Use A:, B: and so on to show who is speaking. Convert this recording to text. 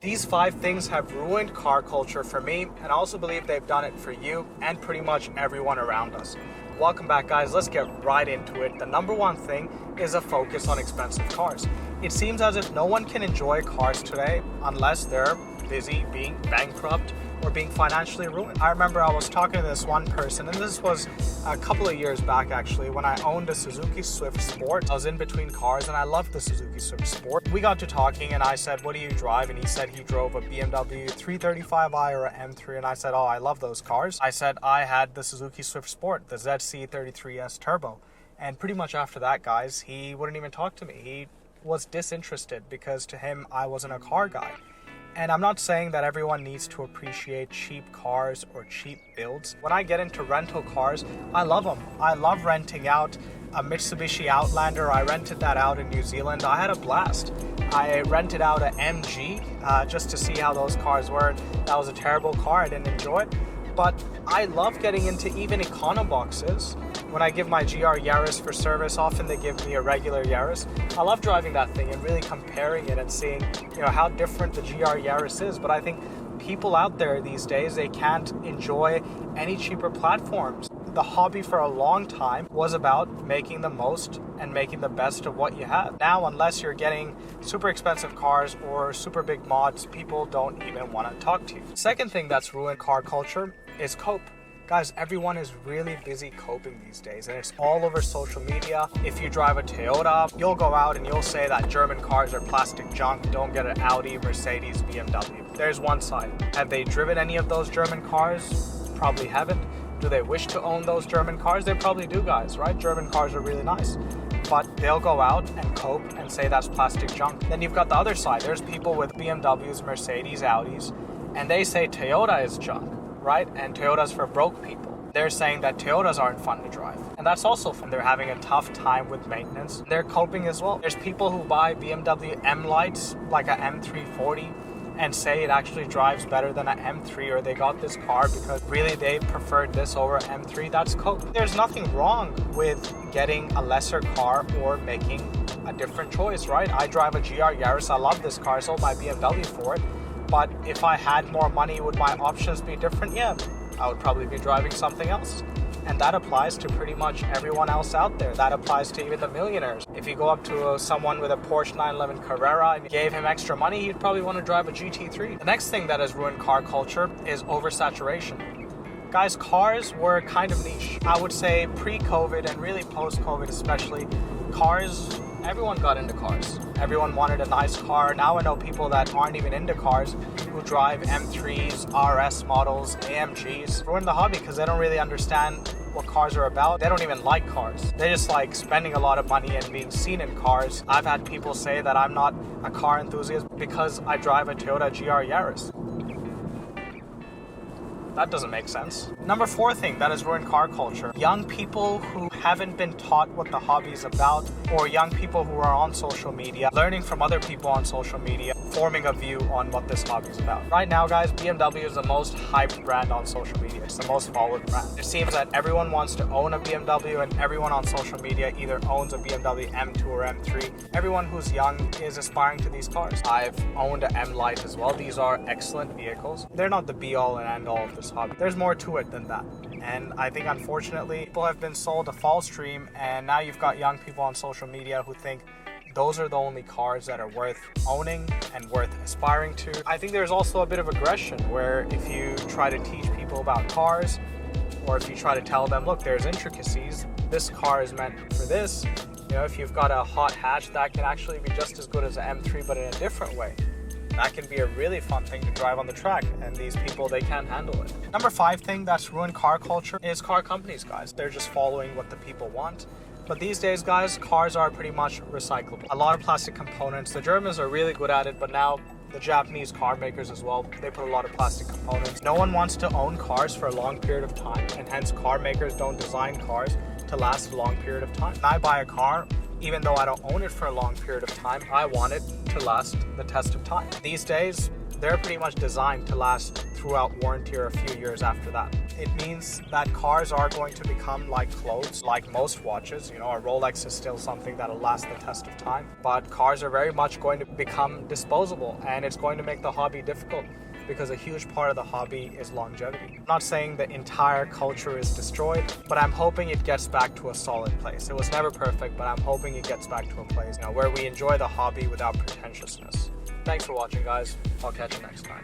A: These 5 things have ruined car culture for me, and I also believe they've done it for you and pretty much everyone around us. Welcome back, guys. Let's get right into it. The number one thing is a focus on expensive cars. It seems as if no one can enjoy cars today unless they're busy being bankrupt or being financially ruined. I remember I was talking to this one person, and this was a couple of years back actually, when I owned a Suzuki Swift Sport. I was in between cars and I loved the Suzuki Swift Sport. We got to talking and I said, "What do you drive?" And he said he drove a BMW 335i or an M3, and I said, "Oh, I love those cars." I said I had the Suzuki Swift Sport, the ZC33S Turbo. And pretty much after that, guys, he wouldn't even talk to me. He was disinterested because to him, I wasn't a car guy. And I'm not saying that everyone needs to appreciate cheap cars or cheap builds. When I get into rental cars, I love them. I love renting out a Mitsubishi Outlander. I rented that out in New Zealand. I had a blast. I rented out an MG just to see how those cars were. That was a terrible car. I didn't enjoy it. But I love getting into even econo boxes. When I give my GR Yaris for service, often they give me a regular Yaris. I love driving that thing and really comparing it and seeing, how different the GR Yaris is. But I think people out there these days, they can't enjoy any cheaper platforms. The hobby for a long time was about making the most and making the best of what you have. Now, unless you're getting super expensive cars or super big mods, people don't even want to talk to you. Second thing that's ruined car culture is cope. Guys, everyone is really busy coping these days, and it's all over social media. If you drive a Toyota, you'll go out and you'll say that German cars are plastic junk. Don't get an Audi, Mercedes, BMW. There's one side. Have they driven any of those German cars? Probably haven't. Do they wish to own those German cars? They probably do, guys, right? German cars are really nice. But they'll go out and cope and say that's plastic junk. Then you've got the other side. There's people with BMWs, Mercedes, Audis, and they say Toyota is junk, right? And Toyota's for broke people. They're saying that Toyotas aren't fun to drive. And that's also fun. They're having a tough time with maintenance. They're coping as well. There's people who buy BMW M Lights, like a M340, and say it actually drives better than an M3, or they got this car because really they preferred this over an M3. That's cope. There's nothing wrong with getting a lesser car or making a different choice, right? I drive a GR Yaris. I love this car. I sold my BMW for it. But if I had more money, would my options be different? Yeah, I would probably be driving something else. And that applies to pretty much everyone else out there. That applies to even the millionaires. If you go up to someone with a Porsche 911 Carrera and gave him extra money, he'd probably want to drive a GT3. The next thing that has ruined car culture is oversaturation. Guys, cars were kind of niche. I would say pre-COVID and really post-COVID especially, everyone got into cars. Everyone wanted a nice car. Now I know people that aren't even into cars who drive M3s, RS models, AMGs. Ruin the hobby because they don't really understand what cars are about. They don't even like cars. They just like spending a lot of money and being seen in cars. I've had people say that I'm not a car enthusiast because I drive a Toyota GR Yaris. That doesn't make sense. Number 4 thing that has ruined car culture. Young people who haven't been taught what the hobby is about, or young people who are on social media, learning from other people on social media, forming a view on what this hobby is about. Right now, guys, BMW is the most hyped brand on social media. It's the most followed brand. It seems that everyone wants to own a BMW, and everyone on social media either owns a BMW M2 or M3. Everyone who's young is aspiring to these cars. I've owned an M Light as well. These are excellent vehicles. They're not the be-all and end-all of this hobby. There's more to it than that. And I think, unfortunately, people have been sold a false dream, and now you've got young people on social media who think those are the only cars that are worth owning and worth aspiring to. I think there's also a bit of aggression where if you try to teach people about cars, or if you try to tell them, look, there's intricacies, this car is meant for this. If you've got a hot hatch, that can actually be just as good as an M3, but in a different way. That can be a really fun thing to drive on the track, and these people, they can't handle it. Number 5 thing that's ruined car culture is car companies, guys. They're just following what the people want. But these days, guys, cars are pretty much recyclable. A lot of plastic components. The Germans are really good at it, but now the Japanese car makers as well, they put a lot of plastic components. No one wants to own cars for a long period of time, and hence car makers don't design cars to last a long period of time. When I buy a car, even though I don't own it for a long period of time, I want it to last the test of time. These days, they're pretty much designed to last throughout warranty or a few years after that. It means that cars are going to become like clothes, like most watches. You know, a Rolex is still something that'll last the test of time, but cars are very much going to become disposable, and it's going to make the hobby difficult because a huge part of the hobby is longevity. I'm not saying the entire culture is destroyed, but I'm hoping it gets back to a solid place. It was never perfect, but I'm hoping it gets back to a place, you know, where we enjoy the hobby without pretentiousness. Thanks for watching, guys. I'll catch you next time.